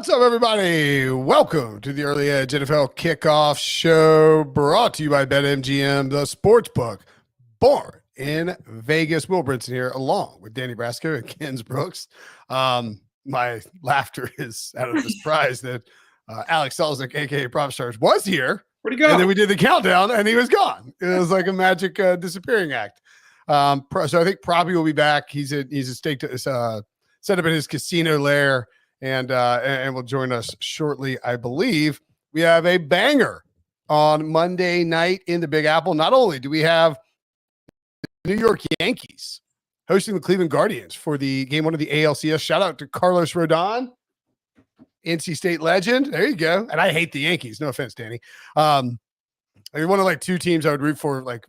What's up, everybody? Welcome to the Early Edge NFL Kickoff Show, brought to you by BetMGM, the sportsbook born in Vegas. Will Brinson here, along with Danny Brasco and Ken Brooks. My laughter is out of the surprise that Alex Selesnick, a.k.a. Propstarz, was here. Where'd he go? And then we did the countdown, and he was gone. It was like a magic disappearing act. So I think Proppy will be back. He's a stake to set up in his casino lair. And will join us shortly, I believe. We have a banger on Monday night in the Big Apple. Not only do we have the New York Yankees hosting the Cleveland Guardians for the game one of the ALCS. Shout out to Carlos Rodon, NC State legend. There you go. And I hate the Yankees. No offense, Danny. One of two teams I would root for,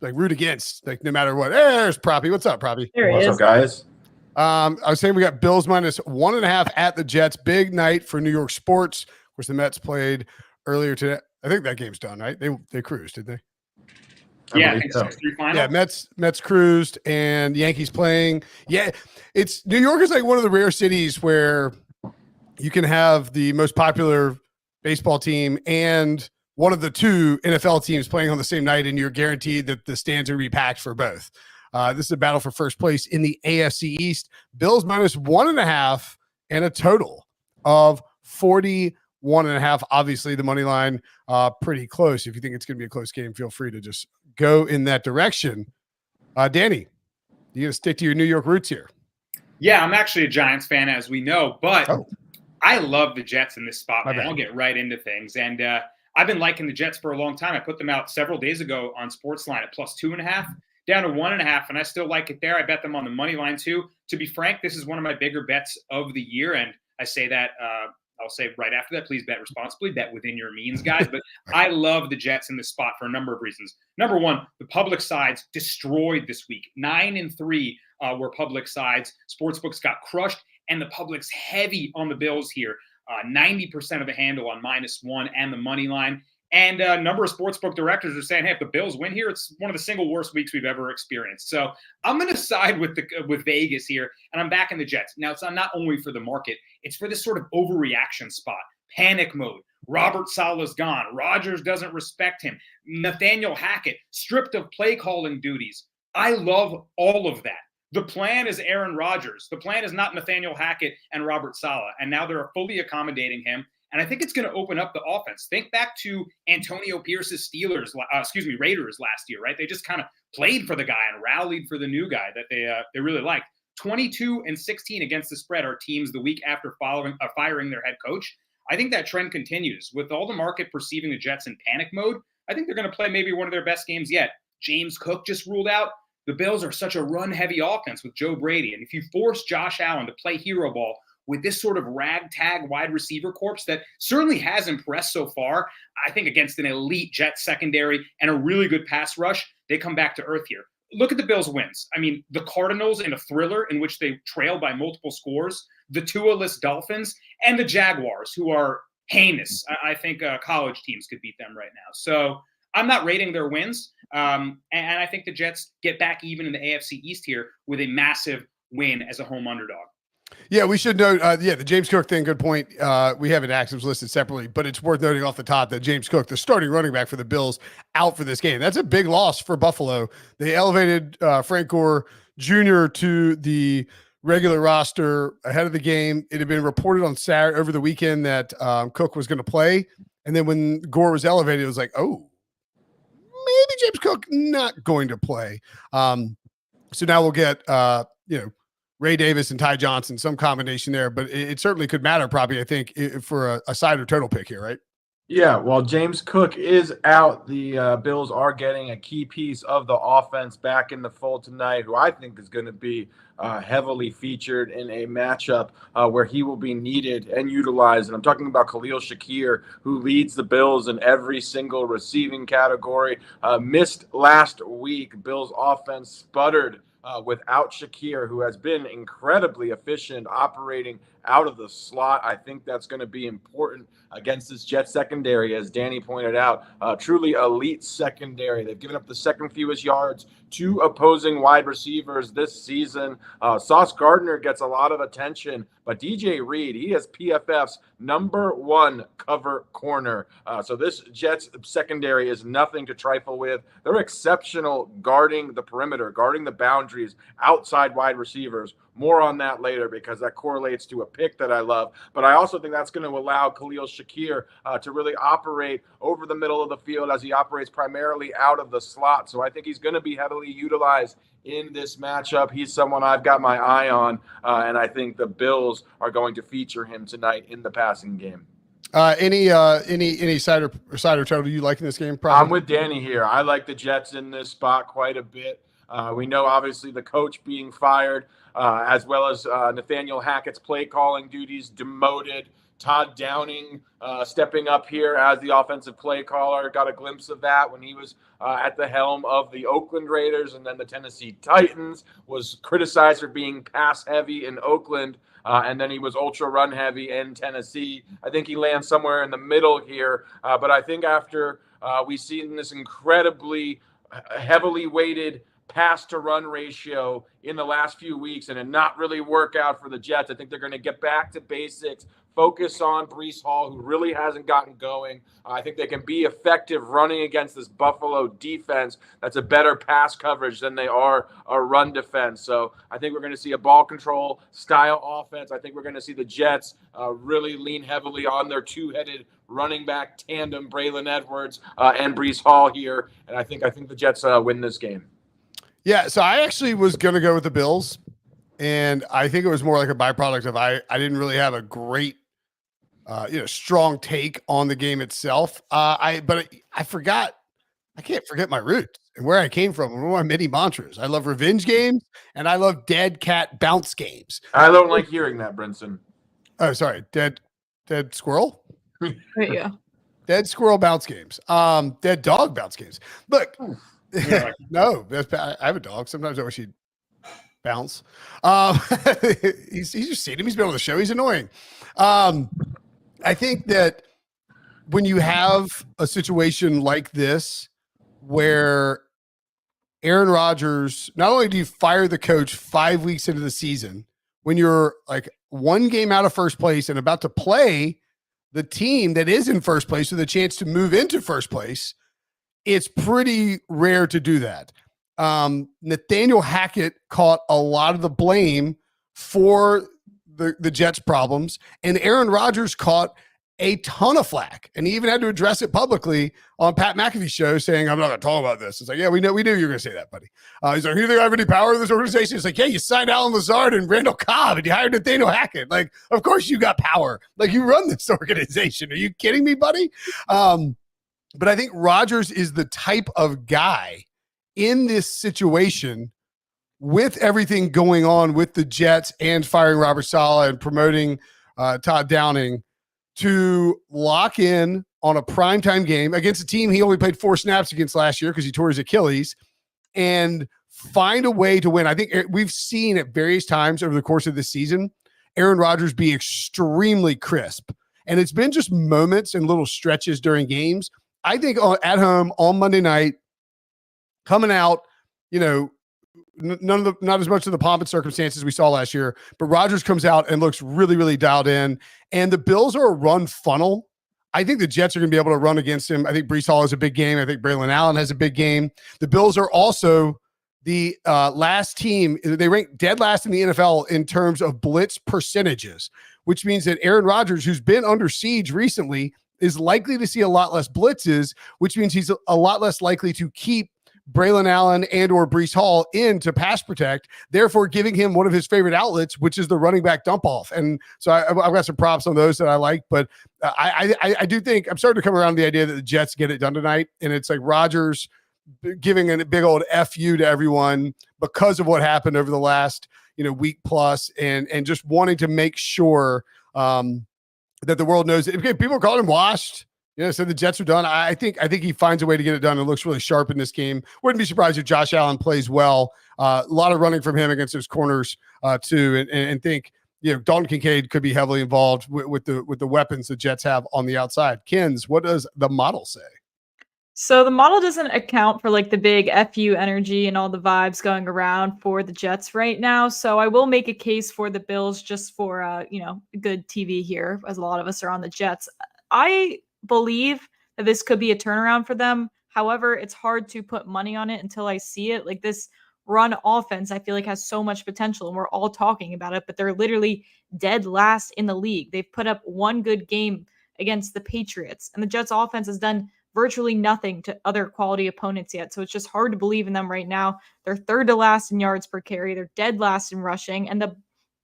root against, no matter what. Hey, there's Proppy. What's up, Proppy? What's up, guys? I was saying we got Bills minus 1.5 at the Jets. Big night for New York sports. Of course, the Mets played earlier today. I think that game's done, right? They cruised, did they? Yeah, I think so. 6-3 final. Yeah, Mets cruised and the Yankees playing. Yeah, it's New York is like one of the rare cities where you can have the most popular baseball team and one of the two NFL teams playing on the same night, and you're guaranteed that the stands are repacked for both. This is a battle for first place in the AFC East. Bills minus 1.5 and a total of 41.5. Obviously, the money line pretty close. If you think it's going to be a close game, feel free to just go in that direction. Danny, you going to stick to your New York roots here? Yeah, I'm actually a Giants fan, as we know, but I love the Jets in this spot, man. I'll get right into things. And I've been liking the Jets for a long time. I put them out several days ago on SportsLine at plus 2.5. Down to 1.5, and I still like it there. I bet them on the money line too. To be frank, this is one of my bigger bets of the year, and I say that I'll say right after that, please bet responsibly, bet within your means, guys. But I love the Jets in this spot for a number of reasons. Number one, the public sides destroyed this week. 9-3 were public sides. Sportsbooks got crushed, and the public's heavy on the Bills here. 90% of a handle on -1 and the money line. And a number of sportsbook directors are saying, hey, if the Bills win here, it's one of the single worst weeks we've ever experienced. So I'm going to side with Vegas here, and I'm backing the Jets. Now, it's not only for the market. It's for this sort of overreaction spot. Panic mode. Robert Saleh's gone. Rodgers doesn't respect him. Nathaniel Hackett stripped of play calling duties. I love all of that. The plan is Aaron Rodgers. The plan is not Nathaniel Hackett and Robert Saleh. And now they're fully accommodating him. And I think it's going to open up the offense. Think back to Antonio Pierce's Raiders last year, right? They just kind of played for the guy and rallied for the new guy that they really liked. 22-16 against the spread are teams the week after firing their head coach. I think that trend continues. With all the market perceiving the Jets in panic mode, I think they're going to play maybe one of their best games yet. James Cook just ruled out. The Bills are such a run-heavy offense with Joe Brady. And if you force Josh Allen to play hero ball with this sort of ragtag wide receiver corps that certainly has impressed so far, I think against an elite Jets secondary and a really good pass rush, they come back to earth here. Look at the Bills' wins. I mean, the Cardinals in a thriller in which they trail by multiple scores, the Tua-less Dolphins, and the Jaguars, who are heinous. I think college teams could beat them right now. So I'm not rating their wins, and I think the Jets get back even in the AFC East here with a massive win as a home underdog. Yeah, we should note, the James Cook thing, good point. We have an actives listed separately, but it's worth noting off the top that James Cook, the starting running back for the Bills, out for this game. That's a big loss for Buffalo. They elevated Frank Gore Jr. to the regular roster ahead of the game. It had been reported on Saturday over the weekend that Cook was going to play. And then when Gore was elevated, it was like, oh, maybe James Cook not going to play. So now we'll get, Ray Davis and Ty Johnson, some combination there, but it certainly could matter probably, I think, for a side or total pick here, right? Yeah, while James Cook is out, the Bills are getting a key piece of the offense back in the fold tonight, who I think is going to be heavily featured in a matchup where he will be needed and utilized. And I'm talking about Khalil Shakir, who leads the Bills in every single receiving category. Missed last week. Bills offense sputtered without Shakir, who has been incredibly efficient operating out of the slot. I think that's going to be important against this Jets secondary, as Danny pointed out. Truly elite secondary. They've given up the second fewest yards to opposing wide receivers this season. Sauce Gardner gets a lot of attention, but DJ Reed, he is PFF's #1 cover corner. So this Jets secondary is nothing to trifle with. They're exceptional guarding the perimeter, guarding the boundaries, outside wide receivers. More on that later because that correlates to a pick that I love. But I also think that's going to allow Khalil Shakir to really operate over the middle of the field as he operates primarily out of the slot. So I think he's going to be heavily utilized in this matchup. He's someone I've got my eye on, and I think the Bills are going to feature him tonight in the passing game. Any side or total you like in this game? I'm with Danny here. I like the Jets in this spot quite a bit. We know, obviously, the coach being fired, as well as Nathaniel Hackett's play calling duties demoted. Todd Downing stepping up here as the offensive play caller. Got a glimpse of that when he was at the helm of the Oakland Raiders and then the Tennessee Titans. Was criticized for being pass heavy in Oakland, and then he was ultra run heavy in Tennessee. I think he lands somewhere in the middle here. But I think after we've seen this incredibly heavily weighted pass to run ratio in the last few weeks and it not really work out for the Jets, I think they're going to get back to basics, focus on Breece Hall, who really hasn't gotten going. I think they can be effective running against this Buffalo defense that's a better pass coverage than they are a run defense. So I think we're going to see a ball control style offense. I think we're going to see the Jets really lean heavily on their two-headed running back tandem, Braylon Edwards and Breece Hall here. And I think the Jets win this game. Yeah, so I actually was going to go with the Bills, and I think it was more like a byproduct of I didn't really have a great, strong take on the game itself. I forgot, I can't forget my roots and where I came from. One of my many mantras. I love revenge games, and I love dead cat bounce games. I don't like hearing that, Brinson. Oh, sorry, dead squirrel. Yeah. Dead squirrel bounce games. Dead dog bounce games. Look. No, I have a dog. Sometimes I wish he'd bounce. He's just seen him. He's been on the show. He's annoying. I think that when you have a situation like this where Aaron Rodgers, not only do you fire the coach 5 weeks into the season, when you're like one game out of first place and about to play the team that is in first place with a chance to move into first place, it's pretty rare to do that. Nathaniel Hackett caught a lot of the blame for the Jets' problems, and Aaron Rodgers caught a ton of flack, and he even had to address it publicly on Pat McAfee's show, saying, "I'm not going to talk about this." It's like, yeah, we knew you were going to say that, buddy. He's like, "You think I have any power in this organization?" It's like, yeah, you signed Alan Lazard and Randall Cobb, and you hired Nathaniel Hackett. Like, of course you got power. Like, you run this organization. Are you kidding me, buddy? But I think Rodgers is the type of guy in this situation with everything going on with the Jets and firing Robert Saleh and promoting Todd Downing to lock in on a primetime game against a team he only played 4 snaps against last year because he tore his Achilles and find a way to win. I think we've seen at various times over the course of this season, Aaron Rodgers be extremely crisp. And it's been just moments and little stretches during games. I think at home on Monday night, coming out, not as much of the pomp and circumstances we saw last year, but Rodgers comes out and looks really, really dialed in. And the Bills are a run funnel. I think the Jets are going to be able to run against him. I think Breece Hall has a big game. I think Braylon Allen has a big game. The Bills are also the last team. They rank dead last in the NFL in terms of blitz percentages, which means that Aaron Rodgers, who's been under siege recently, is likely to see a lot less blitzes, which means he's a lot less likely to keep Braylon Allen and or Breece Hall in to pass protect, therefore giving him one of his favorite outlets, which is the running back dump off. And so I've got some props on those that I like, but I do think I'm starting to come around to the idea that the Jets get it done tonight. And it's like Rodgers giving a big old FU to everyone because of what happened over the last, week plus and just wanting to make sure that the world knows it. People are calling him washed. So the Jets are done. I think he finds a way to get it done and looks really sharp in this game. Wouldn't be surprised if Josh Allen plays well a lot of running from him against those corners too, and think Dalton Kincaid could be heavily involved with the weapons the Jets have on the outside. Kins, what does the model say? So the model doesn't account for like the big FU energy and all the vibes going around for the Jets right now. So I will make a case for the Bills just for good TV here, as a lot of us are on the Jets. I believe that this could be a turnaround for them. However, it's hard to put money on it until I see it. Like this run offense, I feel like has so much potential, and we're all talking about it, but they're literally dead last in the league. They've put up one good game against the Patriots, and the Jets offense has done virtually nothing to other quality opponents yet. So it's just hard to believe in them right now. They're third to last in yards per carry. They're dead last in rushing. And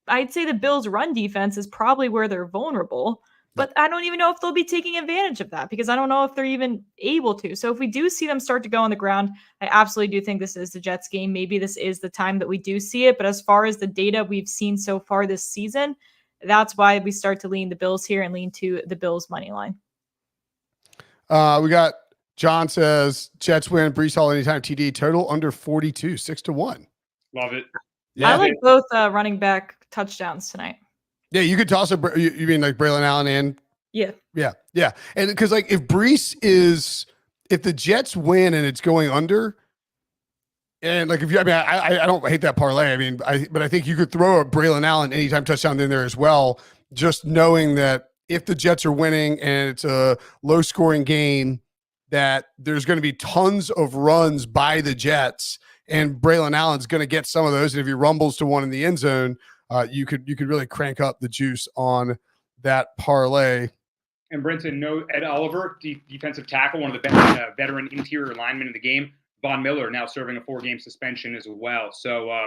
I'd say the Bills' run defense is probably where they're vulnerable. But I don't even know if they'll be taking advantage of that, because I don't know if they're even able to. So if we do see them start to go on the ground, I absolutely do think this is the Jets game. Maybe this is the time that we do see it. But as far as the data we've seen so far this season, that's why we start to lean the Bills here and lean to the Bills money line. We got John says Jets win, Breece Hall anytime TD, total under 42, 6-1. Love it. Yeah. I like both running back touchdowns tonight. Yeah, you could toss you mean like Braylon Allen and yeah. And because like if the Jets win and it's going under, and like I don't hate that parlay. But I think you could throw a Braylon Allen anytime touchdown in there as well, just knowing that if the Jets are winning and it's a low scoring game, that there's going to be tons of runs by the Jets, and Braylon Allen's going to get some of those. And if he rumbles to one in the end zone, you could really crank up the juice on that parlay. And Brinson, no Ed Oliver, defensive tackle, one of the veteran interior linemen in the game. Von Miller now serving a 4-game suspension as well. So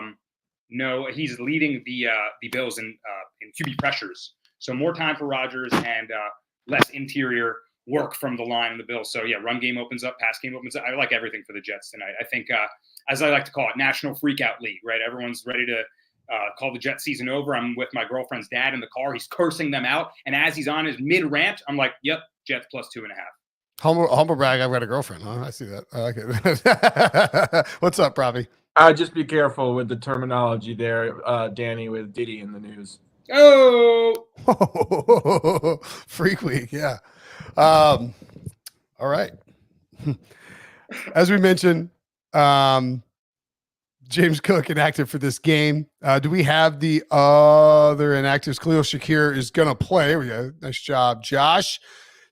no, he's leading the Bills in QB pressures. So more time for Rodgers and less interior work from the line in the Bills. So yeah, run game opens up, pass game opens up. I like everything for the Jets tonight. I think, as I like to call it, National Freakout League, right? Everyone's ready to call the Jets season over. I'm with my girlfriend's dad in the car. He's cursing them out. And as he's on his mid-rant, I'm like, yep, Jets plus 2.5. Humble brag, I've got a girlfriend, huh? I see that. I like it. What's up, Robbie? Just be careful with the terminology there, Danny, with Diddy in the news. Oh, Freak week, yeah. All right. As we mentioned, James Cook inactive for this game. Do we have the other inactives? Khalil Shakir is going to play. There we go. Nice job, Josh.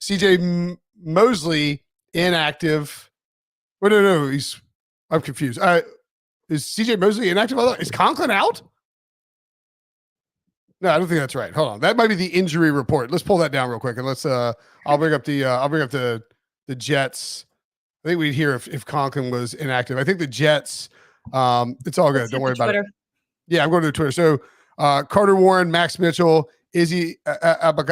CJ Mosley inactive. Oh, no. I'm confused. Is CJ Mosley inactive? Is Conklin out? No, I don't think that's right. Hold on. That might be the injury report. Let's pull that down real quick, and let's I'll bring up the Jets. I think we'd hear if Conklin was inactive. I think the Jets, it's all good. Don't worry about it. Yeah, I'm going to the Twitter. So Carter Warren, Max Mitchell, Izzy Abby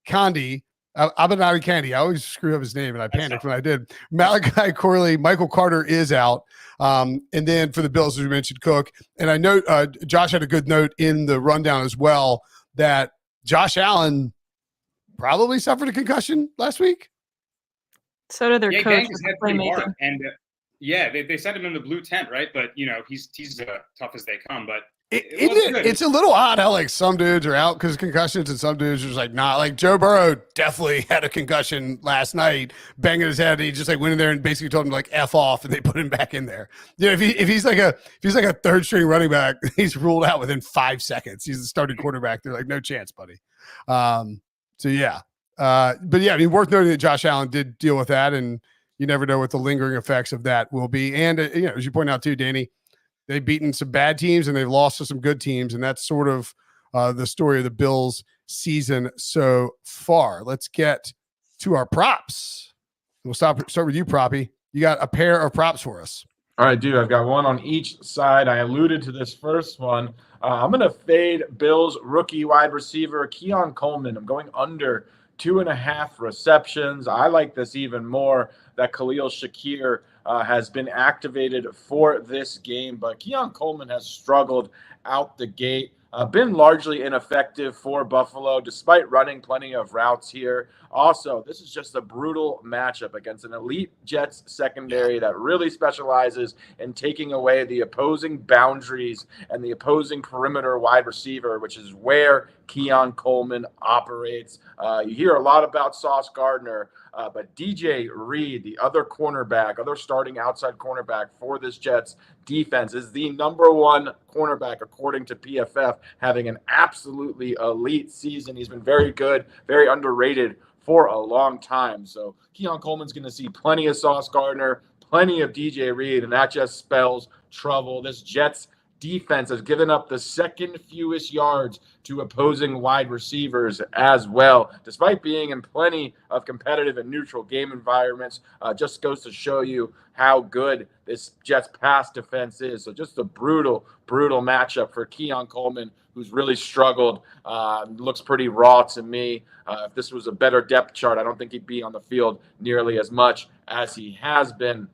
Kandi. Abinadi Candy. I always screw up his name, and I panicked when I did. Malachi Corley, Michael Carter is out. And then for the Bills, as we mentioned, Cook. And I know Josh had a good note in the rundown as well that Josh Allen probably suffered a concussion last week. So did their coach. And they sent him in the blue tent, right? But he's tough as they come. But it's a little odd how like some dudes are out because of concussions and some dudes are just like not. Like Joe Burrow definitely had a concussion last night, banging his head. And he just like went in there and basically told him to like F off, and they put him back in there. If he's like a third string running back, he's ruled out within 5 seconds. He's the starting quarterback. They're like, no chance, buddy. So yeah. But yeah, worth noting that Josh Allen did deal with that, and you never know what the lingering effects of that will be. And as you point out too, Danny, they've beaten some bad teams and they've lost to some good teams, and that's sort of the story of the Bills season so far. Let's get to our props. We'll start with you, Proppy. You got a pair of props for us. All right, dude. I've got one on each side. I alluded to this first one. I'm going to fade Bills rookie wide receiver Keon Coleman. I'm going under 2.5 receptions. I like this even more that Khalil Shakir has been activated for this game, but Keon Coleman has struggled out the gate. been largely ineffective for Buffalo, despite running plenty of routes here. Also, this is just a brutal matchup against an elite Jets secondary that really specializes in taking away the opposing boundaries and the opposing perimeter wide receiver, which is where Keon Coleman operates. You hear a lot about Sauce Gardner, but DJ Reed, the other starting outside cornerback for this Jets defense, is the #1 cornerback according to PFF, having an absolutely elite season. He's been very good, very underrated for a long time. So Keon Coleman's going to see plenty of Sauce Gardner, plenty of DJ Reed, and that just spells trouble. This Jets defense has given up the second fewest yards to opposing wide receivers as well, despite being in plenty of competitive and neutral game environments. Just goes to show you how good this Jets pass defense is. So just a brutal matchup for Keon Coleman, who's really struggled. Looks pretty raw to me. If this was a better depth chart, I don't think he'd be on the field nearly as much as he has been.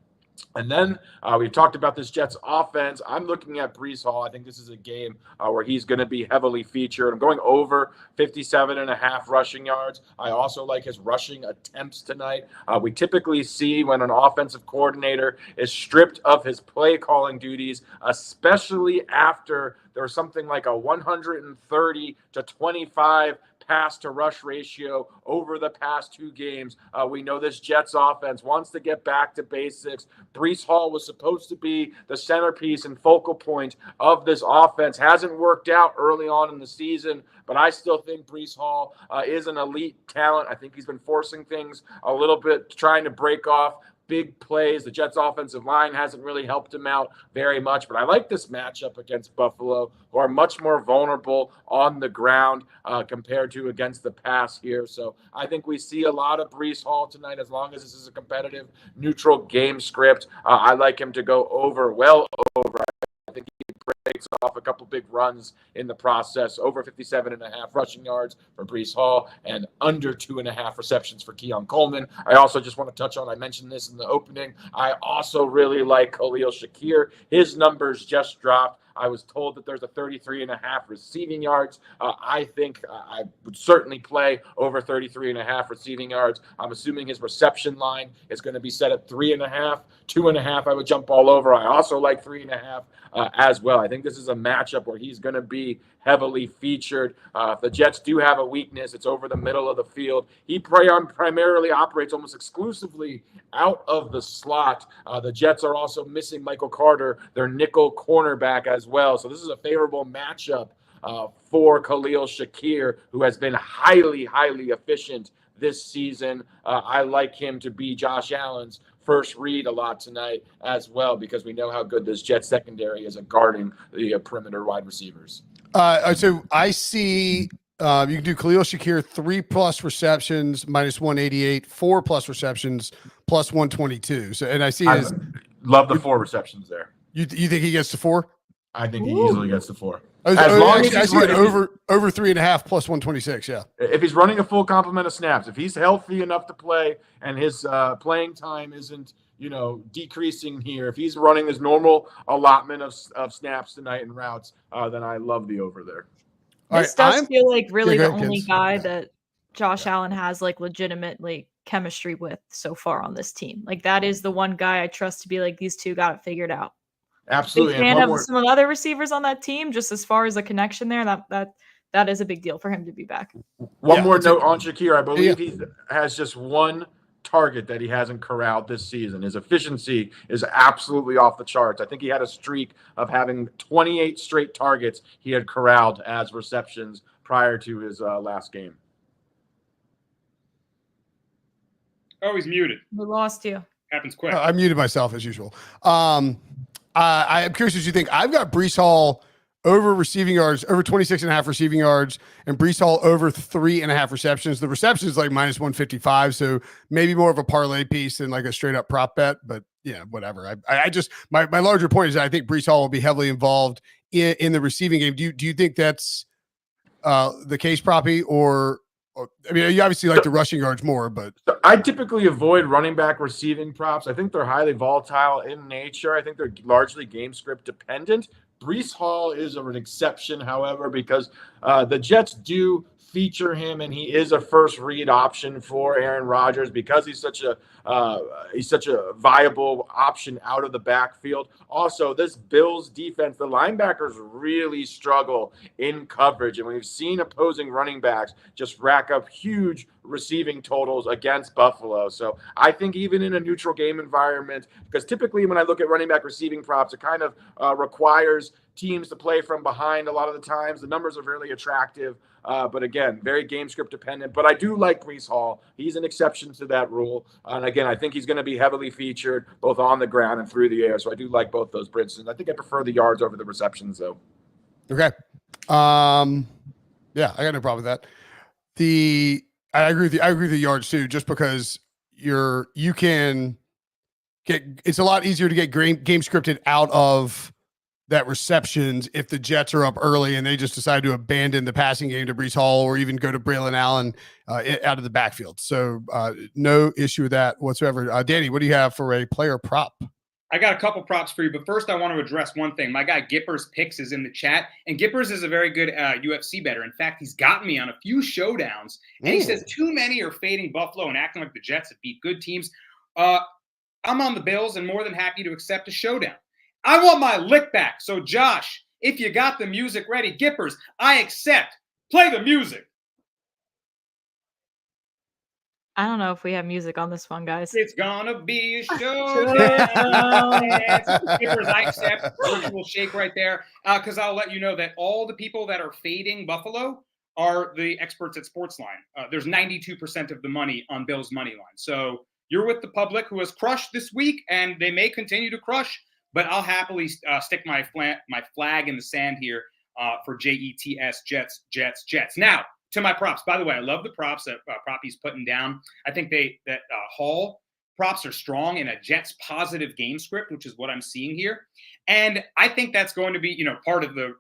And then we've talked about this Jets offense. I'm looking at Breece Hall. I think this is a game where he's going to be heavily featured. I'm going over 57.5 rushing yards. I also like his rushing attempts tonight. We typically see when an offensive coordinator is stripped of his play calling duties, especially after there's something like a 130 to 25 pass to rush ratio over the past 2 games. We know this Jets offense wants to get back to basics. Breece Hall was supposed to be the centerpiece and focal point of this offense. Hasn't worked out early on in the season, but I still think Breece Hall is an elite talent. I think he's been forcing things a little bit, trying to break off big plays. The Jets offensive line hasn't really helped him out very much, but I like this matchup against Buffalo, who are much more vulnerable on the ground compared to against the pass here. So I think we see a lot of Breece Hall tonight, as long as this is a competitive, neutral game script. I like him to go well over. I think he breaks off a couple big runs in the process. Over 57.5 rushing yards for Breece Hall and under 2.5 receptions for Keon Coleman. I also just want to touch on, I mentioned this in the opening, I also really like Khalil Shakir. His numbers just dropped. I was told that there's a 33.5 receiving yards. I think I would certainly play over 33.5 receiving yards. I'm assuming his reception line is going to be set at 3.5, 2.5. I would jump all over. I also like 3.5 as well. I think this is a matchup where he's going to be heavily featured. If the Jets do have a weakness, it's over the middle of the field. He primarily operates almost exclusively out of the slot. The Jets are also missing Michael Carter, their nickel cornerback, as well. So this is a favorable matchup for Khalil Shakir, who has been highly efficient this season. I like him to be Josh Allen's first read a lot tonight as well, because we know how good this Jets secondary is at guarding the perimeter wide receivers. So I see you can do Khalil Shakir 3+ receptions -188, 4+ receptions +122. So, and I see his love the 4 receptions there. You think he gets to 4? I think he easily gets to 4. As long as I see it over 3.5 +126. Yeah. If he's running a full complement of snaps, if he's healthy enough to play and his playing time isn't, decreasing here, if he's running his normal allotment of snaps tonight and routes, then I love the over there. This does feel like really the only guy that Josh Allen has like legitimately chemistry with so far on this team. Like that is the one guy I trust to be like, these two got it figured out. Absolutely. Big fan of some of the other receivers on that team, just as far as a connection there. That is a big deal for him to be back. One more note on Shakir. I believe he has just one target that he hasn't corralled this season. His efficiency is absolutely off the charts. I think he had a streak of having 28 straight targets he had corralled as receptions prior to his last game. Oh, he's muted. We lost you. Happens quick. I muted myself as usual. I'm curious what you think. I've got Breece Hall over receiving yards, over 26.5 receiving yards, and Breece Hall over 3.5 receptions. The reception is like -155, so maybe more of a parlay piece than like a straight up prop bet. But yeah, whatever. I just my larger point is that I think Breece Hall will be heavily involved in the receiving game. Do you think that's the case, Proppy, or I mean, you obviously like the rushing yards more, but I typically avoid running back receiving props. I think they're highly volatile in nature. I think they're largely game script dependent. Breece Hall is an exception, however, because the Jets do feature him, and he is a first read option for Aaron Rodgers because he's such a viable option out of the backfield. Also, this Bills defense, the linebackers really struggle in coverage, and we've seen opposing running backs just rack up huge receiving totals against Buffalo. So I think even in a neutral game environment, because typically when I look at running back receiving props, it kind of requires teams to play from behind a lot of the times. The numbers are really attractive. But again, very game script dependent. But I do like Breece Hall. He's an exception to that rule. And again, I think he's going to be heavily featured both on the ground and through the air. So I do like both those Brinsons. I think I prefer the yards over the receptions, though. Okay. Yeah, I got no problem with that. I agree with the yards too, just because you can get, it's a lot easier to get game scripted out of that receptions if the Jets are up early and they just decide to abandon the passing game to Breece Hall or even go to Braylon Allen out of the backfield. So no issue with that whatsoever. Danny, what do you have for a player prop? I got a couple props for you, but first I want to address one thing. My guy Gippers Picks is in the chat, and Gippers is a very good UFC bettor. In fact, he's gotten me on a few showdowns, and he says too many are fading Buffalo and acting like the Jets have beat good teams. I'm on the Bills and more than happy to accept a showdown. I want my lick back. So, Josh, if you got the music ready, Gippers, I accept. Play the music. I don't know if we have music on this one, guys. It's gonna be a showdown. Gippers, I accept. Virtual shake right there. Because I'll let you know that all the people that are fading Buffalo are the experts at SportsLine. There's 92% of the money on Bills' money line. So you're with the public who has crushed this week, and they may continue to crush. But I'll happily stick my flag in the sand here for JETS, Jets. Now, to my props. By the way, I love the props that Proppy's putting down. I think that Hall props are strong in a Jets positive game script, which is what I'm seeing here. And I think that's going to be, part of the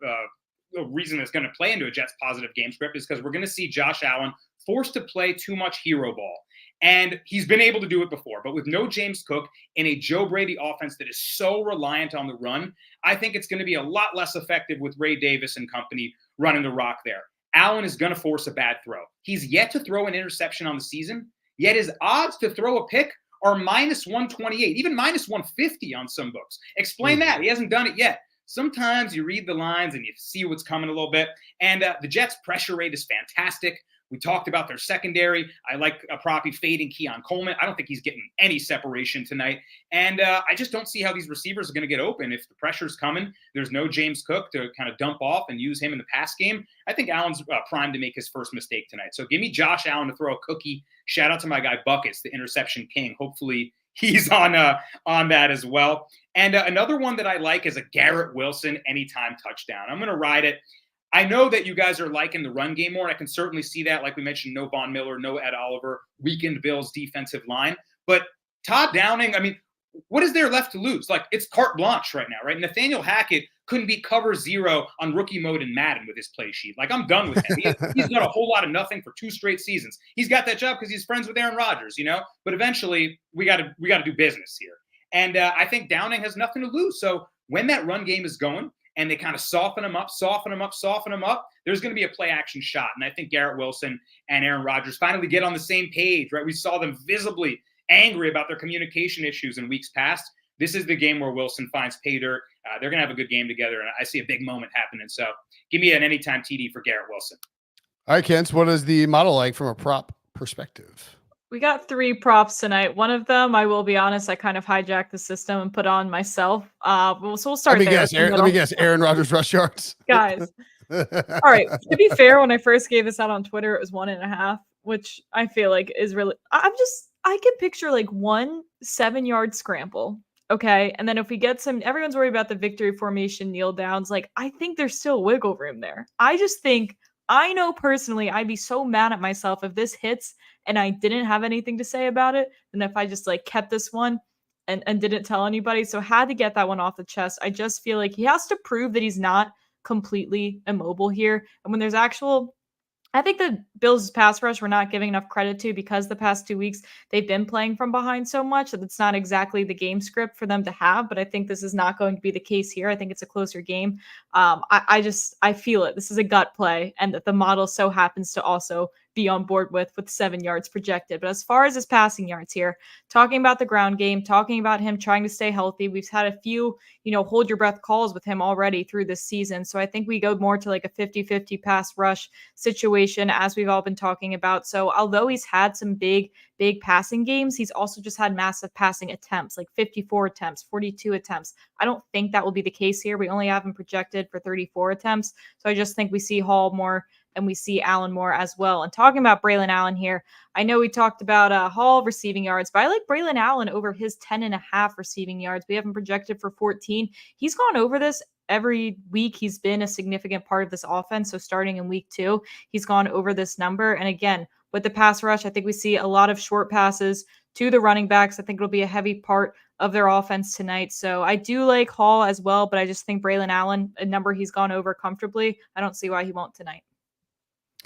reason that's going to play into a Jets positive game script is because we're going to see Josh Allen forced to play too much hero ball. And he's been able to do it before, but with no James Cook in a Joe Brady offense that is so reliant on the run, I think it's going to be a lot less effective with Ray Davis and company running the rock there. Allen is going to force a bad throw. He's yet to throw an interception on the season, yet his odds to throw a pick are minus 128, even minus 150 on some books. Explain that. He hasn't done it yet. Sometimes you read the lines and you see what's coming a little bit. And the Jets' pressure rate is fantastic. We talked about their secondary. I like Proppy fading Keon Coleman. I don't think he's getting any separation tonight. And I just don't see how these receivers are going to get open. If the pressure's coming, there's no James Cook to kind of dump off and use him in the pass game. I think Allen's primed to make his first mistake tonight. So give me Josh Allen to throw a cookie. Shout out to my guy Buckets, the interception king. Hopefully he's on that as well. And another one that I like is a Garrett Wilson anytime touchdown. I'm going to ride it. I know that you guys are liking the run game more, and I can certainly see that. Like we mentioned, no Von Miller, no Ed Oliver, weakened Bills defensive line. But Todd Downing, I mean, what is there left to lose? Like, it's carte blanche right now, right? Nathaniel Hackett couldn't be cover zero on rookie mode in Madden with his play sheet. Like, I'm done with him. He's done a whole lot of nothing for 2 straight seasons. He's got that job because he's friends with Aaron Rodgers, But eventually, we got to do business here. And I think Downing has nothing to lose. So when that run game is going, and they kind of soften them up, there's going to be a play action shot. And I think Garrett Wilson and Aaron Rodgers finally get on the same page, right? We saw them visibly angry about their communication issues in weeks past. This is the game where Wilson finds pay dirt. They're going to have a good game together, and I see a big moment happening. So give me an anytime TD for Garrett Wilson. All right, Kent, what is the model like from a prop perspective? We got 3 props tonight. One of them, I will be honest, I kind of hijacked the system and put on myself. So we'll start there. Let me guess, Aaron Rodgers rush yards. Guys. All right. To be fair, when I first gave this out on Twitter, it was 1.5, which I feel like is really, I can picture like 1 7-yard scramble. Okay. And then if we get everyone's worried about the victory formation kneel downs. Like, I think there's still wiggle room there. I know personally, I'd be so mad at myself if this hits and I didn't have anything to say about it. And if I just kept this one and didn't tell anybody. So had to get that one off the chest. I just feel like he has to prove that he's not completely immobile here. And when there's actual I think the Bills' pass rush we're not giving enough credit to because the past 2 weeks they've been playing from behind so much that it's not exactly the game script for them to have. But I think this is not going to be the case here. I think it's a closer game. I feel it. This is a gut play, and that the model so happens to also be on board with 7 yards projected. But as far as his passing yards here, talking about the ground game, talking about him trying to stay healthy, we've had a few, hold your breath calls with him already through this season. So I think we go more to like a 50-50 pass rush situation, as we've all been talking about. So although he's had some big passing games, he's also just had massive passing attempts, like 54 attempts, 42 attempts. I don't think that will be the case here. We only have him projected for 34 attempts. So I just think we see Hall more and we see Allen more as well. And talking about Braylon Allen here, I know we talked about Hall receiving yards, but I like Braylon Allen over his 10.5 receiving yards. We have him projected for 14. He's gone over this every week. He's been a significant part of this offense. So starting in week 2, he's gone over this number. And again, with the pass rush, I think we see a lot of short passes to the running backs. I think it'll be a heavy part of their offense tonight. So I do like Hall as well, but I just think Braylon Allen, a number he's gone over comfortably, I don't see why he won't tonight.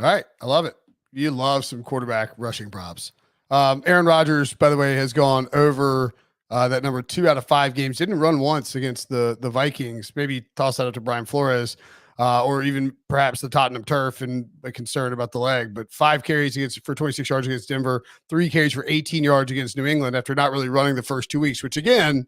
All right. I love it. You love some quarterback rushing props. Aaron Rodgers, by the way, has gone over that number 2 out of 5 games. Didn't run once against the Vikings. Maybe toss that up to Brian Flores or even perhaps the Tottenham turf and a concern about the leg. But 5 carries for 26 yards against Denver, 3 carries for 18 yards against New England after not really running the first 2 weeks, which again,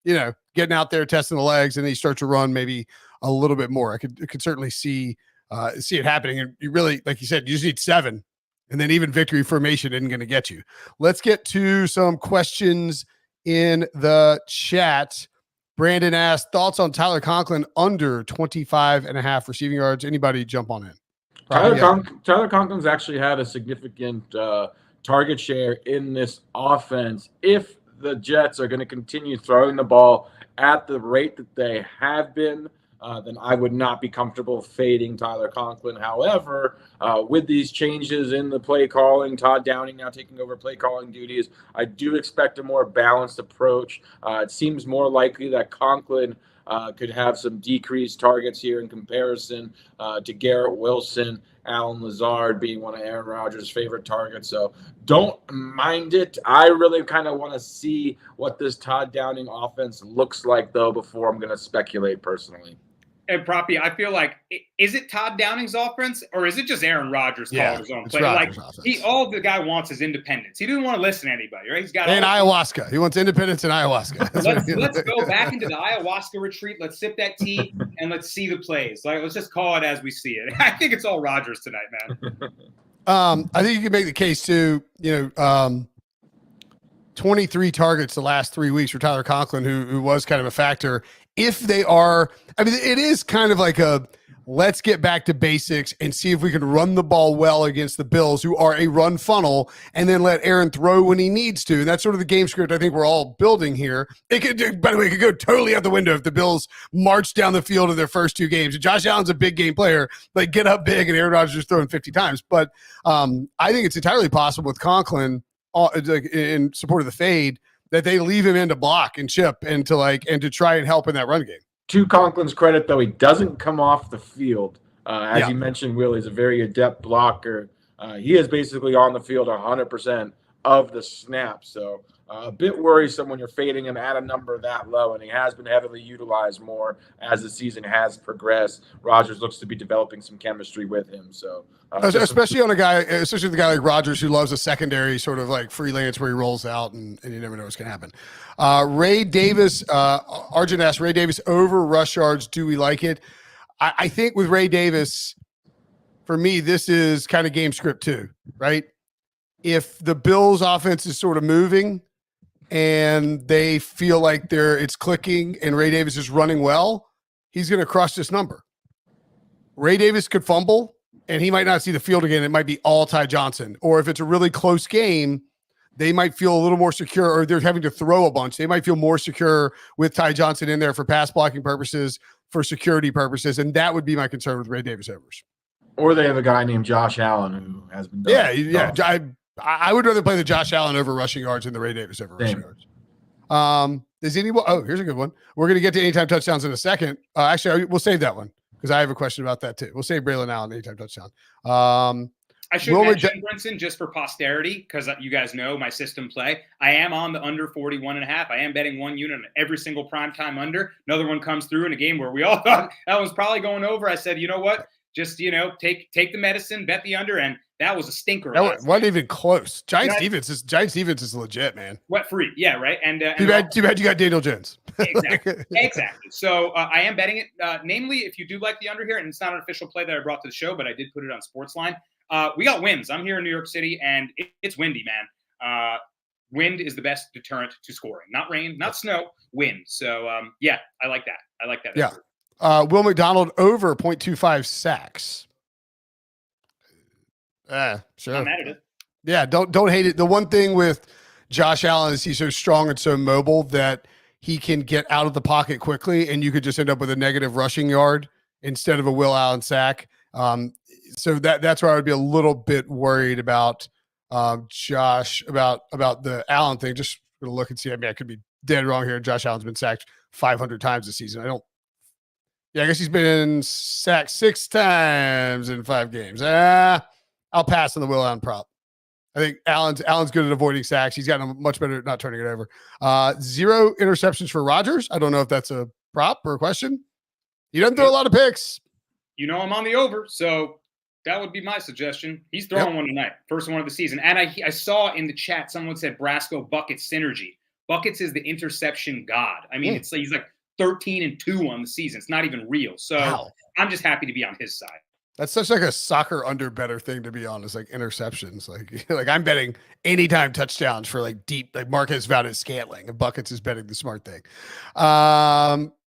getting out there, testing the legs, and then you start to run maybe a little bit more. I could certainly see it happening. And you really, like you said, you just need 7. And then even victory formation isn't going to get you. Let's get to some questions in the chat. Brandon asked, thoughts on Tyler Conklin under 25.5 receiving yards. Anybody jump on in? Tyler Conklin's actually had a significant target share in this offense. If the Jets are going to continue throwing the ball at the rate that they have been, then I would not be comfortable fading Tyler Conklin. However, with these changes in the play calling, Todd Downing now taking over play calling duties, I do expect a more balanced approach. It seems more likely that Conklin could have some decreased targets here in comparison to Garrett Wilson, Allen Lazard being one of Aaron Rodgers' favorite targets. So don't mind it. I really kind of want to see what this Todd Downing offense looks like, though, before I'm going to speculate personally. And Proppy, I feel like, is it Todd Downing's offense or is it just Aaron Rodgers calling his own play? All the guy wants is independence. He didn't want to listen to anybody, right? He's got ayahuasca. He wants independence and ayahuasca. Let's go back into the ayahuasca retreat. Let's sip that tea and let's see the plays. Let's just call it as we see it. I think it's all Rodgers tonight, man. I think you can make the case too. 23 targets the last 3 weeks for Tyler Conklin, who was kind of a factor. If they are, it is kind of like let's get back to basics and see if we can run the ball well against the Bills, who are a run funnel, and then let Aaron throw when he needs to. And that's sort of the game script I think we're all building here. By the way, it could go totally out the window if the Bills march down the field in their first 2 games. And Josh Allen's a big game player, like get up big, and Aaron Rodgers is throwing 50 times. But I think it's entirely possible with Conklin in support of the fade that they leave him in to block and chip and to try and help in that run game. To Conklin's credit, though, he doesn't come off the field. As you mentioned, Will, he's a very adept blocker. He is basically on the field 100% of the snaps. So a bit worrisome when you're fading him at a number that low, and he has been heavily utilized more as the season has progressed. Rodgers looks to be developing some chemistry with him. So especially the guy like Rodgers, who loves a secondary sort of like freelance where he rolls out and you never know what's going to happen. Ray Davis, Arjun asked, Ray Davis over rush yards. Do we like it? I think with Ray Davis, for me, this is kind of game script too, right? If the Bills offense is sort of moving and they feel like it's clicking and Ray Davis is running well, he's going to crush this number. Ray Davis could fumble and he might not see the field again. It might be all Ty Johnson. Or if it's a really close game, they might feel a little more secure, or they're having to throw a bunch. They might feel more secure with Ty Johnson in there for pass blocking purposes, for security purposes. And that would be my concern with Ray Davis overs. Or they have a guy named Josh Allen who has been done. Yeah. I would rather play the Josh Allen over rushing yards than the Ray Davis over rushing yards. Does anyone? Oh, here's a good one. We're going to get to anytime touchdowns in a second. Actually, we'll save that one because I have a question about that too. We'll say Braylon Allen anytime touchdown. I should mention, Brinson, just for posterity, because you guys know my system play. I am on the under 41.5. I am betting one unit on every single primetime under. Another one comes through in a game where we all thought that was probably going over. I said, you know what? Just, take the medicine, bet the under, and that was a stinker. That wasn't even close. Giants defense is legit, man. Wet free, yeah, right. And too bad you got Daniel Jones. Exactly. So I am betting it. Namely, if you do like the under here, and it's not an official play that I brought to the show, but I did put it on SportsLine. We got winds. I'm here in New York City, and it's windy, man. Wind is the best deterrent to scoring. Not rain, not snow, wind. So yeah, I like that. Yeah. Will McDonald over 0.25 sacks. Sure. I'm mad at it. Yeah, don't hate it. The one thing with Josh Allen is he's so strong and so mobile that he can get out of the pocket quickly, and you could just end up with a negative rushing yard instead of a Will Allen sack. So that's where I would be a little bit worried about Josh, about the Allen thing. Just gonna look and see. I mean, I could be dead wrong here. Josh Allen's been sacked 500 times this season. I guess he's been sacked 6 times in 5 games. I'll pass on the Will Allen prop. I think Allen's good at avoiding sacks. He's gotten much better at not turning it over. 0 interceptions for Rodgers. I don't know if that's a prop or a question. He doesn't throw a lot of picks. I'm on the over, so that would be my suggestion. He's throwing one tonight, first one of the season. And I saw in the chat someone said Brasco Buckets synergy. Buckets is the interception god. I mean, it's like he's like 13-2 on the season. It's not even real. So I'm just happy to be on his side. That's such like a soccer under better thing to be on. Is like interceptions. Like I'm betting anytime touchdowns for like deep, like Marquez Valdez-Scantling, and Buckets is betting the smart thing.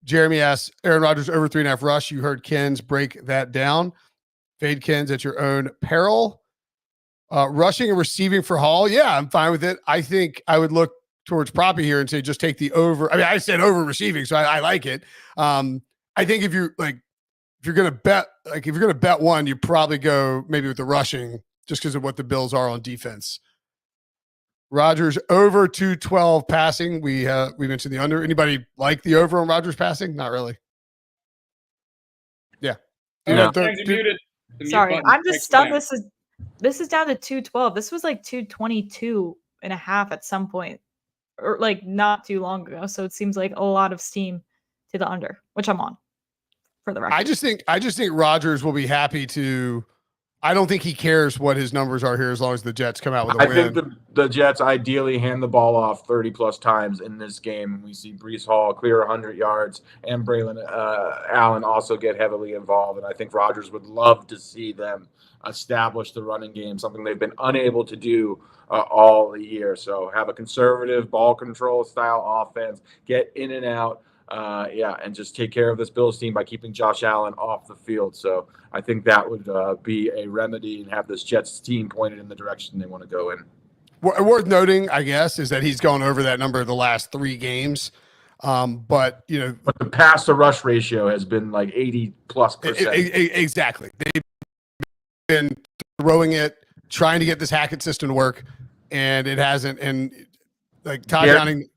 Jeremy asks, Aaron Rodgers over 3.5 rush. You heard Ken's break that down. Fade Ken's at your own peril. Rushing and receiving for Hall. Yeah, I'm fine with it. I think I would look towards Proppy here and say, just take the over. I mean, I said over receiving, so I like it. I think if you're going to bet one, you probably go maybe with the rushing just because of what the Bills are on defense. Rodgers over 212 passing. We mentioned the under. Anybody like the over on Rodgers passing? Not really. Yeah. Sorry, I'm just stunned. This is down to 212. This was like 222 and a half at some point, or like not too long ago. So it seems like a lot of steam to the under, which I'm on. For the record. I just think Rodgers will be happy to. I don't think he cares what his numbers are here as long as the Jets come out with a win. I think the Jets ideally hand the ball off 30-plus times in this game. And we see Breece Hall clear 100 yards and Braylon Allen also get heavily involved. And I think Rodgers would love to see them establish the running game, something they've been unable to do all the year. So have a conservative ball control style offense, get in and out. And just take care of this Bills team by keeping Josh Allen off the field. So I think that would be a remedy and have this Jets team pointed in the direction they want to go in. Worth noting, I guess, is that he's gone over that number the last 3 games. But the pass to rush ratio has been like 80+%. Exactly. They've been throwing it, trying to get this Hackett system to work, and it hasn't. And like Todd Downing,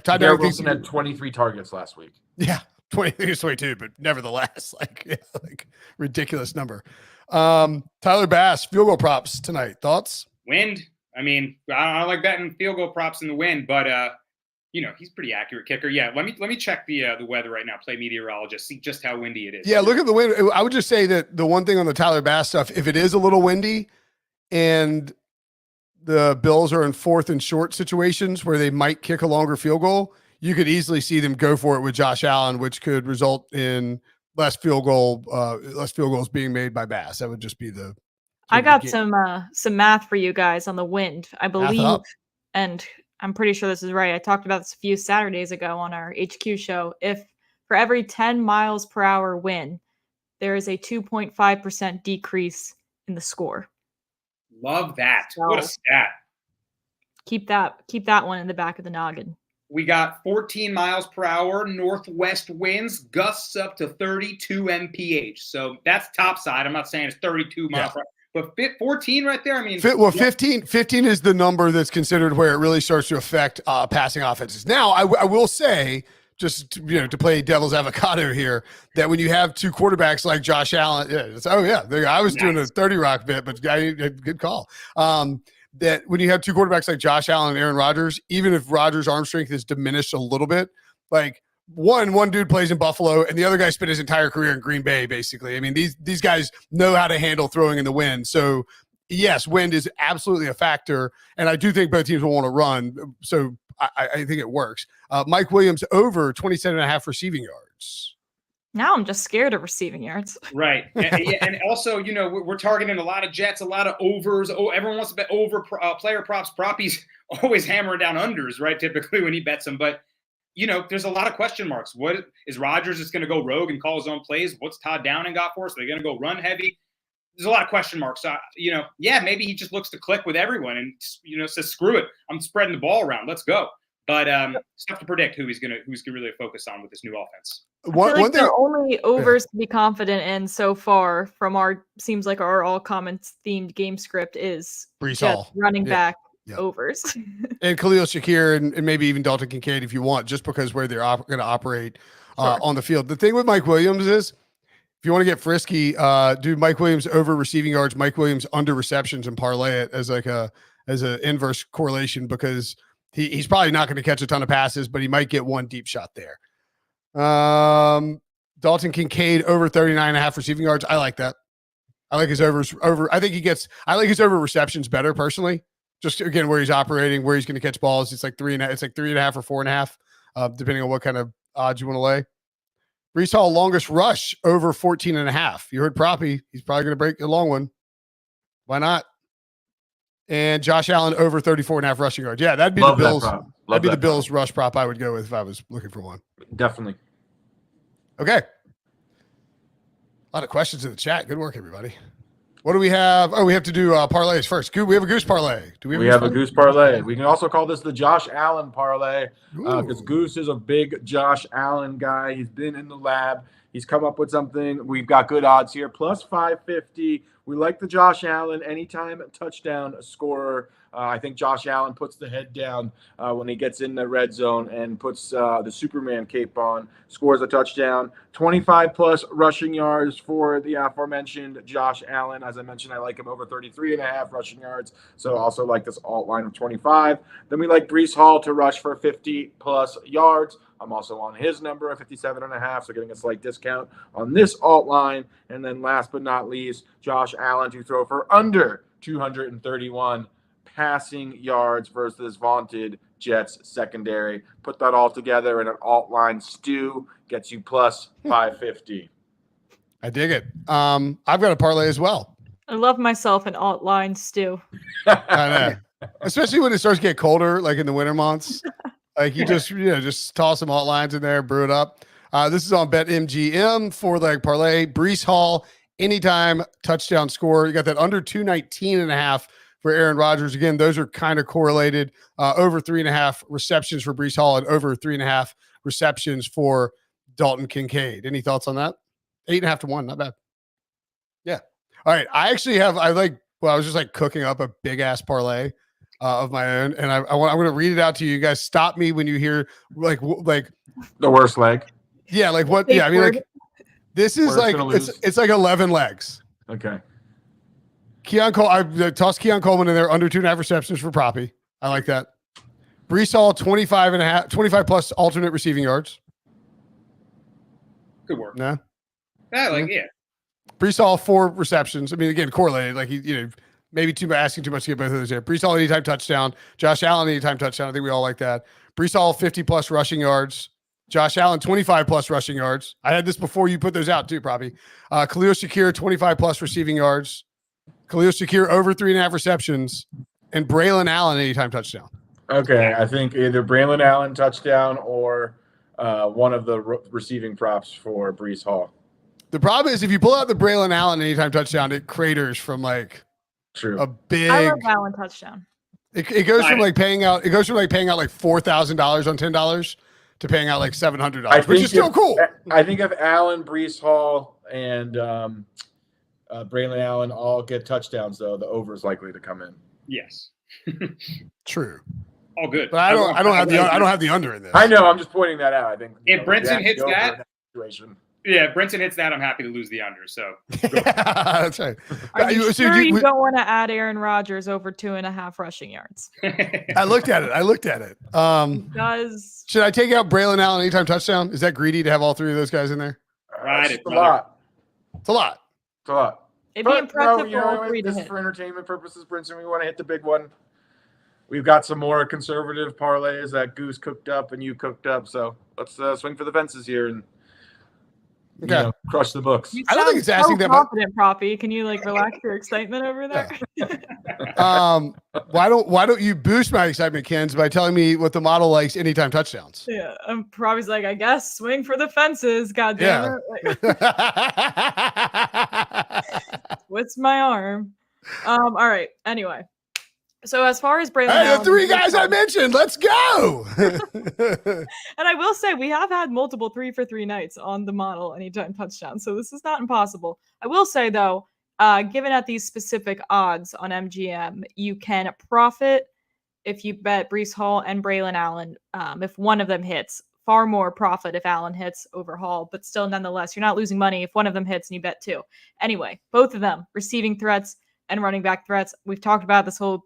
Todd Downing Wilson had 23 targets last week. Yeah, 22, but nevertheless, like ridiculous number. Tyler Bass, field goal props tonight. Thoughts? Wind. I mean, I don't like betting field goal props in the wind, but he's pretty accurate kicker. Yeah, let me check the weather right now. Play meteorologist, see just how windy it is. Yeah, look at the wind. I would just say that the one thing on the Tyler Bass stuff, if it is a little windy, and the Bills are in 4th and short situations where they might kick a longer field goal, you could easily see them go for it with Josh Allen, which could result in less field goals being made by Bass. That would just be the. I got some math for you guys on the wind, I believe, and I'm pretty sure this is right. I talked about this a few Saturdays ago on our HQ show. If for every 10 miles per hour wind, there is a 2.5% decrease in the score. Love that. What a stat. Keep that one in the back of the noggin. We got 14 miles per hour northwest winds, gusts up to 32 mph. So that's top side. I'm not saying it's 32 miles per hour, but 14 right there. I mean, 15 is the number that's considered where it really starts to affect passing offenses. Now, I will say just to play devil's avocado here, that when you have two quarterbacks like Josh Allen, I was doing a 30 Rock bit, but good call. That when you have two quarterbacks like Josh Allen and Aaron Rodgers, even if Rodgers' arm strength is diminished a little bit, like one dude plays in Buffalo and the other guy spent his entire career in Green Bay, basically. I mean, these guys know how to handle throwing in the wind. So yes, wind is absolutely a factor, and I do think both teams will want to run. So I think it works. Mike Williams over 27.5 receiving yards. Now I'm just scared of receiving yards. Right. And also, we're targeting a lot of Jets, a lot of overs. Oh, everyone wants to bet over player props. Proppy's always hammering down unders, right? Typically when he bets them. But, there's a lot of question marks. What is Rodgers just going to go rogue and call his own plays? What's Todd Downing got for us? Are they going to go run heavy? There's a lot of question marks. So, maybe he just looks to click with everyone and, says, screw it. I'm spreading the ball around. Let's go. But it's tough to predict who's gonna really focus on with this new offense. One thing, the only overs to be confident in so far from our all comments themed game script is Breece Hall running back overs, and Khalil Shakir and maybe even Dalton Kincaid if you want, just because where they're going to operate on the field. The thing with Mike Williams is, if you want to get frisky, do Mike Williams over receiving yards, Mike Williams under receptions, and parlay it as an inverse correlation, because he's probably not going to catch a ton of passes, but he might get one deep shot there. Dalton Kincaid over 39.5 receiving yards. I like that. I like his over. I like his over receptions better personally. Just again, where he's operating, where he's going to catch balls. It's like 3.5. It's like 3.5 or 4.5, depending on what kind of odds you want to lay. Breece Hall longest rush over 14.5. You heard Proppy. He's probably going to break a long one. Why not? And Josh Allen over 34.5 rushing yards. Yeah, that'd be the Bills. That'd be the Bills rush prop I would go with if I was looking for one. Definitely. Okay. A lot of questions in the chat. Good work, everybody. What do we have? Oh, we have to do parlays first. We have a goose parlay. We have a goose parlay. We can also call this the Josh Allen parlay, because Goose is a big Josh Allen guy. He's been in the lab. He's come up with something. We've got good odds here. Plus 550. We like the Josh Allen anytime touchdown scorer. I think Josh Allen puts the head down when he gets in the red zone and puts the Superman cape on, scores a touchdown. 25-plus rushing yards for the aforementioned Josh Allen. As I mentioned, I like him over 33.5 rushing yards, so also like this alt line of 25. Then we like Breece Hall to rush for 50-plus yards. I'm also on his number of 57.5, so getting a slight discount on this alt line. And then last but not least, Josh Allen to throw for under 231 passing yards versus this vaunted Jets secondary. Put that all together in an alt line stew, gets you plus 550. I dig it. I've got a parlay as well. I love myself an alt line stew. I know. Especially when it starts to get colder, like in the winter months. Like you just toss some alt lines in there, brew it up. This is on BetMGM for like parlay. Breece Hall, anytime touchdown score. You got that under 219.5 for Aaron Rodgers. Again, those are kind of correlated. Over 3.5 receptions for Breece Hall and over 3.5 receptions for Dalton Kincaid. Any thoughts on that? 8.5 to 1, not bad. Yeah. All right. I was just like cooking up a big ass parlay of my own, and I'm going to read it out to you. You guys stop me when you hear like the worst leg. Yeah, like what? Yeah, I mean, like this is like it's like 11 legs. Okay. I tossed Keon Coleman in there under 2.5 receptions for Proppy. I like that. Breece Hall 25 plus alternate receiving yards. Good work. No. Yeah. Breece Hall 4 receptions. I mean, again, correlated. Like maybe asking too much to get both of those there. Breece Hall anytime touchdown. Josh Allen anytime touchdown. I think we all like that. Breece Hall 50 plus rushing yards. Josh Allen 25 plus rushing yards. I had this before you put those out too, probably. Khalil Shakir 25 plus receiving yards. Khalil Shakir over 3.5 receptions, and Braylon Allen anytime touchdown. Okay, I think either Braylon Allen touchdown or one of the receiving props for Breece Hall. The problem is if you pull out the Braylon Allen anytime touchdown, it craters from like a big. I love Allen touchdown. It goes from like paying out. It goes from like paying out like $4,000 on $10 to paying out like $700, which is still cool. I think if Allen, Breece Hall, and Braylon Allen all get touchdowns, though, the over is likely to come in. Yes. True. all good. But I don't have the under in this. I know. I'm just pointing that out. I think if Brinson hits that situation. Yeah, Brinson hits that, I'm happy to lose the under. So that's right. Are you sure you don't want to add Aaron Rodgers over 2.5 rushing yards? I looked at it. Should I take out Braylon Allen anytime touchdown? Is that greedy to have all three of those guys in there? Right. It's a lot. It's a lot. It'd be impressive for all three to this hit. is for entertainment purposes, Brinson. We want to hit the big one. We've got some more conservative parlays that Goose cooked up and you cooked up. So let's swing for the fences here and crush the books. You I don't think it's asking that much. Confident, Proppy. Can you relax your excitement over there? Why don't you boost my excitement, Kens, by telling me what the model likes anytime touchdowns? Yeah, Proppy's like, I guess swing for the fences. God damn it! What's my arm? All right. Anyway. So as far as Braylon Allen, the three guys I mentioned, let's go. And I will say we have had multiple 3-for-3 nights on the model anytime touchdown. So this is not impossible. I will say though, given at these specific odds on MGM, you can profit if you bet Breece Hall and Braylon Allen. If one of them hits, far more profit if Allen hits over Hall, but still nonetheless, you're not losing money if one of them hits and you bet two. Anyway, both of them receiving threats and running back threats. We've talked about this whole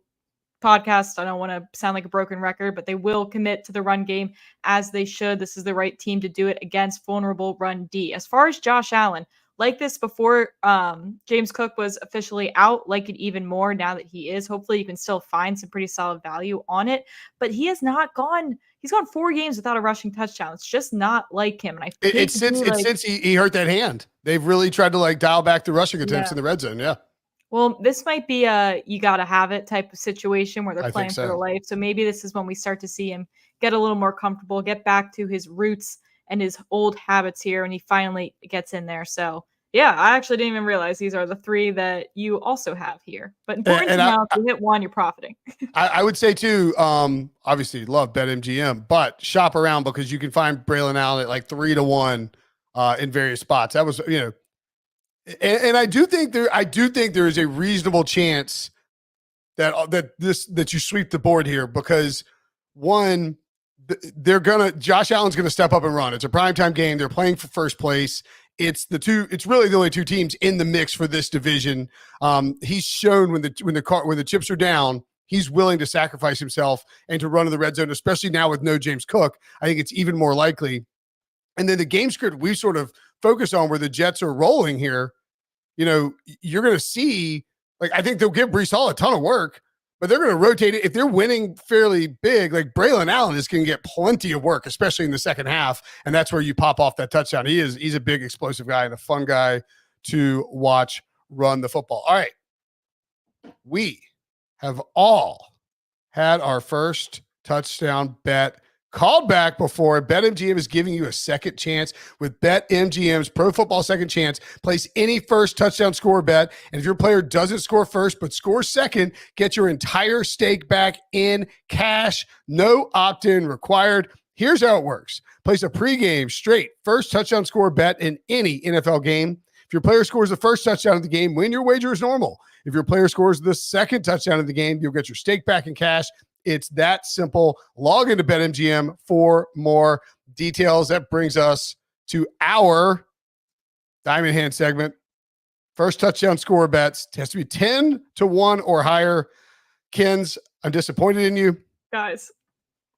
podcast. I don't want to sound like a broken record, but they will commit to the run game as they should. This is the right team to do it against vulnerable run D. As far as Josh Allen, like this before James Cook was officially out, like it even more now that he is. Hopefully you can still find some pretty solid value on it, but he has not gone. He's gone 4 games without a rushing touchdown. It's just not like him. And it's since he hurt that hand. They've really tried to dial back the rushing attempts in the red zone. Yeah. Well, this might be a you got to have it type of situation where they're playing for their life. So maybe this is when we start to see him get a little more comfortable, get back to his roots and his old habits here, and he finally gets in there. So, yeah, I actually didn't even realize these are the 3 that you also have here. But important to know, if you hit one, you're profiting. I would say, too, obviously love BetMGM, but shop around because you can find Braylon Allen at 3-1 in various spots. That was, And I do think there is a reasonable chance that you sweep the board here because one, Josh Allen's gonna step up and run. It's a primetime game. They're playing for first place. It's really the only 2 teams in the mix for this division. He's shown when the chips are down, he's willing to sacrifice himself and to run in the red zone, especially now with no James Cook. I think it's even more likely. And then the game script we sort of focus on where the Jets are rolling here. You're going to see, I think they'll give Breece Hall a ton of work, but they're going to rotate it. If they're winning fairly big, Braylon Allen is going to get plenty of work, especially in the second half. And that's where you pop off that touchdown. He's a big explosive guy and a fun guy to watch run the football. All right. We have all had our first touchdown bet called back before. BetMGM is giving you a second chance with BetMGM's Pro Football Second Chance. Place any first touchdown score bet, and if your player doesn't score first but scores second, get your entire stake back in cash. No opt-in required. Here's how it works. Place a pregame straight first touchdown score bet in any NFL game. If your player scores the first touchdown of the game, win your wager is normal. If your player scores the second touchdown of the game, you'll get your stake back in cash. It's that simple. Log into BetMGM for more details. That brings us to our Diamond Hand segment. First touchdown score bets. It has to be 10-1 or higher. Kens, I'm disappointed in you. Guys,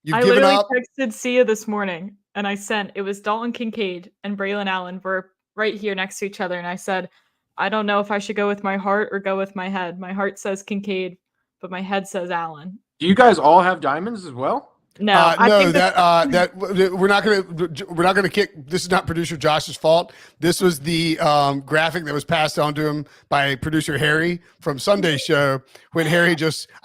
You've given up. I texted Sia this morning, and it was Dalton Kincaid and Braylon Allen were right here next to each other, and I said, I don't know if I should go with my heart or go with my head. My heart says Kincaid, but my head says Allen. Do you guys all have diamonds as well? No, we're not gonna kick. This is not producer Josh's fault. This was the graphic that was passed on to him by producer Harry from Sunday's show when I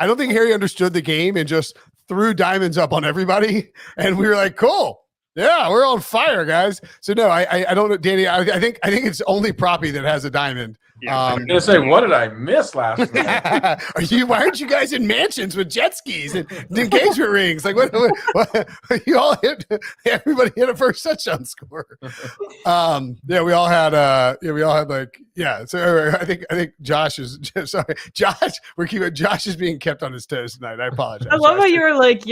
don't think Harry understood the game and just threw diamonds up on everybody, and we were like, cool. Yeah, we're on fire, guys. So no, I don't know, Danny. I think it's only Proppy that has a diamond. Yeah, I'm gonna say, what did I miss last night? Why aren't you guys in mansions with jet skis and engagement rings? What you all hit? Everybody hit a first touchdown score. We all had Yeah, so I think Josh is sorry. Josh is being kept on his toes tonight. I apologize. I love how you were like,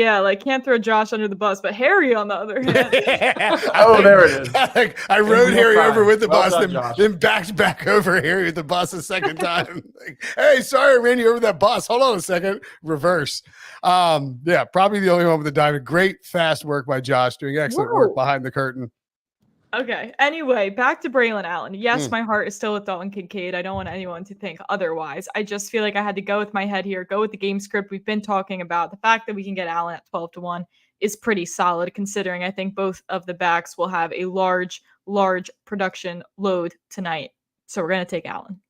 can't throw Josh under the bus, but Harry on the other hand. There it is. I rode Harry over with the Well bus, done, then backed back over Harry with the bus a second time. Hey, sorry, I ran you over that bus. Hold on a second. Reverse. Probably the only one with the diamond. Great fast work by Josh, doing excellent work behind the curtain. Okay. Anyway, back to Braylon Allen. Yes, my heart is still with Dalton Kincaid. I don't want anyone to think otherwise. I just feel like I had to go with my head here, go with the game script we've been talking about. The fact that we can get Allen at 12-1 is pretty solid, considering I think both of the backs will have a large production load tonight. So we're going to take Allen.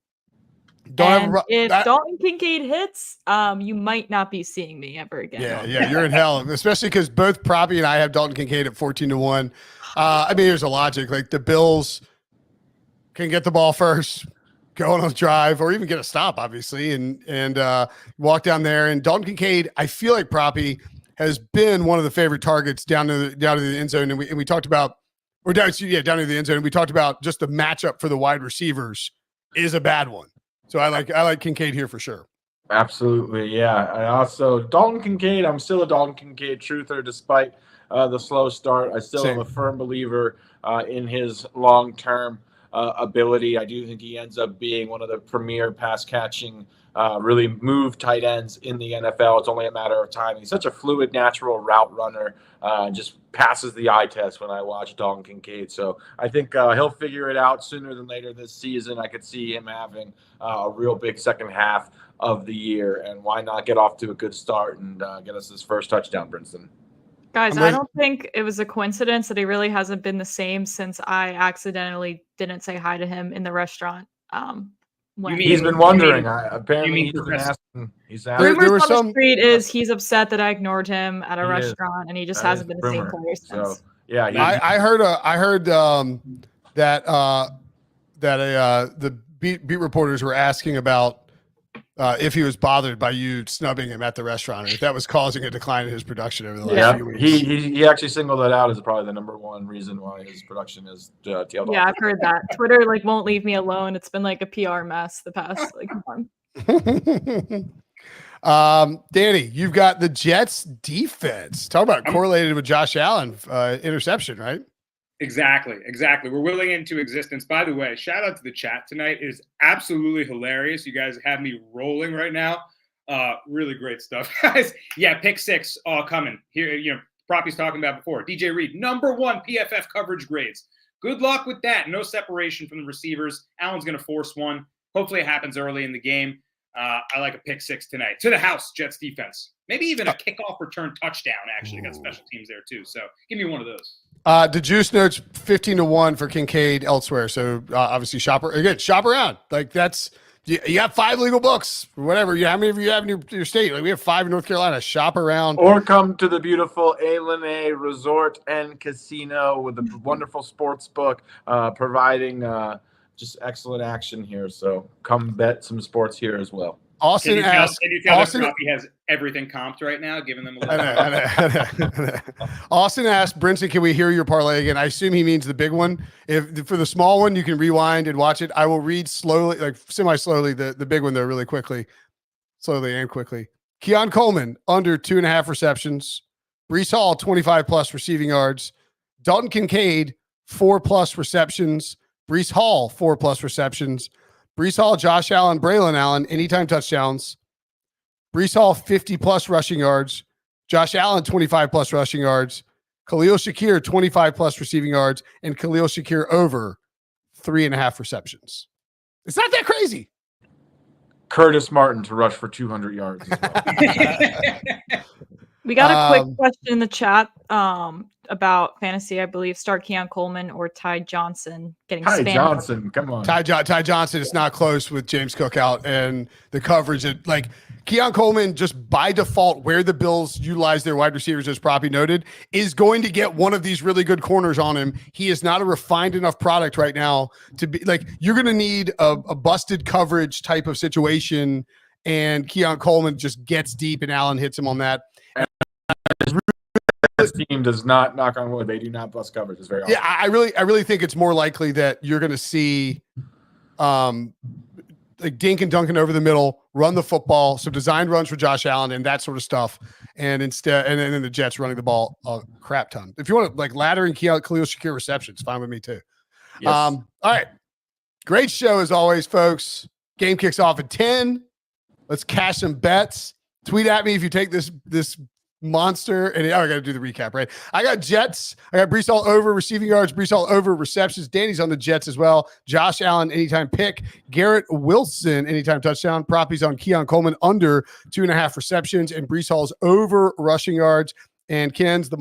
If Dalton Kincaid hits, you might not be seeing me ever again. Yeah, you're in hell, especially because both Proppy and I have Dalton Kincaid at 14-1. There's a logic. Like the Bills can get the ball first, go on a drive, or even get a stop, obviously, and walk down there. And Dalton Kincaid, I feel like Proppy has been one of the favorite targets down to the end zone. And we talked about, down to the end zone. And we talked about just the matchup for the wide receivers is a bad one. So I like Kincaid here for sure. Absolutely, yeah. I also Dalton Kincaid. I'm still a Dalton Kincaid truther, despite the slow start. I still am a firm believer in his long-term ability. I do think he ends up being one of the premier pass-catching, really move tight ends in the NFL. It's only a matter of time. He's such a fluid, natural route runner. Just passes the eye test when I watch Dalton Kincaid. So I think he'll figure it out sooner than later this season. I could see him having a real big second half of the year. And why not get off to a good start and get us this first touchdown, Brinson? Guys, I don't think it was a coincidence that he really hasn't been the same since I accidentally didn't say hi to him in the restaurant. He's been wondering. Apparently, he's asking. Rumors on the street is he's upset that I ignored him at a restaurant, and he just hasn't been the same player since. So, yeah, I heard that the beat reporters were asking about if he was bothered by you snubbing him at the restaurant, if that was causing a decline in his production over the last few weeks. He actually singled that out as probably the number one reason why his production is tailed off. Yeah, I've heard that. Twitter won't leave me alone. It's been like a PR mess the past month. Danny, you've got the Jets defense. Talk about correlated with Josh Allen interception, right? Exactly. We're willing into existence. By the way, shout out to the chat tonight. It is absolutely hilarious. You guys have me rolling right now. Really great stuff, guys. Yeah, pick six all coming. Here, Proppy's talking about before. DJ Reed, number 1 PFF coverage grades. Good luck with that. No separation from the receivers. Allen's going to force one. Hopefully it happens early in the game. I like a pick six tonight. To the house, Jets defense. Maybe even a kickoff return touchdown, actually. Got special teams there, too. So give me one of those. The juice notes 15-1 for Kincaid elsewhere. So obviously shop around. Like that's you got 5 legal books, whatever. How many of you have in your state? Like we have 5 in North Carolina. Shop around, or come to the beautiful A Resort and Casino with a wonderful sports book, providing just excellent action here. So come bet some sports here as well. Austin asked. Can you tell Proppy has everything comped right now, giving them a little. I know. Austin asked, Brinson, can we hear your parlay again? I assume he means the big one. If for the small one, you can rewind and watch it. I will read slowly, like semi-slowly, the big one though, really quickly, slowly and quickly. Keon Coleman under 2.5 receptions. Breece Hall 25+ receiving yards. Dalton Kincaid 4+ receptions. Breece Hall 4+ receptions. Breece Hall, Josh Allen, Braylon Allen, anytime touchdowns. Breece Hall, 50+ rushing yards. Josh Allen, 25+ rushing yards. Khalil Shakir, 25+ receiving yards. And Khalil Shakir over 3.5 receptions. It's not that crazy. Curtis Martin to rush for 200 yards as well. We got a quick question in the chat about fantasy, I believe. Start Keon Coleman or Ty Johnson getting spammed. Ty Johnson, come on. Ty Johnson is not close with James Cook out and the coverage. Like Keon Coleman, just by default, where the Bills utilize their wide receivers, as Proppy noted, is going to get one of these really good corners on him. He is not a refined enough product right now to be like, you're going to need a busted coverage type of situation. And Keon Coleman just gets deep and Allen hits him on that. This team does not, knock on wood, they do not bust coverage. It's very awesome. Yeah, I really think it's more likely that you're going to see like dink and dunking over the middle, run the football. So designed runs for Josh Allen and that sort of stuff. And instead, and then the Jets running the ball a crap ton. If you want to like ladder and Khalil Shakir receptions, fine with me too. Yes. All right. Great show as always, folks. Game kicks off at 10. Let's cash some bets. Tweet at me if you take this monster. And I got to do the recap, right? I got Jets. I got Brees Hall over receiving yards, Brees Hall over receptions. Danny's on the Jets as well. Josh Allen, anytime pick. Garrett Wilson, anytime touchdown. Proppies on Keon Coleman under 2.5 receptions, and Brees Hall's over rushing yards. And Ken's and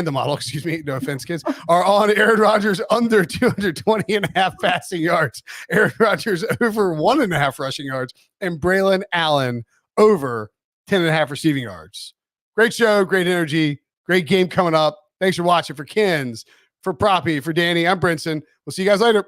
the model, excuse me, no offense, kids, are on Aaron Rodgers under 220.5 passing yards. Aaron Rodgers over 1.5 rushing yards, and Braylon Allen over 10.5 receiving yards. Great show, great energy, great game coming up. Thanks for watching. For Ken's, for Proppy, for Danny, I'm Brinson. We'll see you guys later.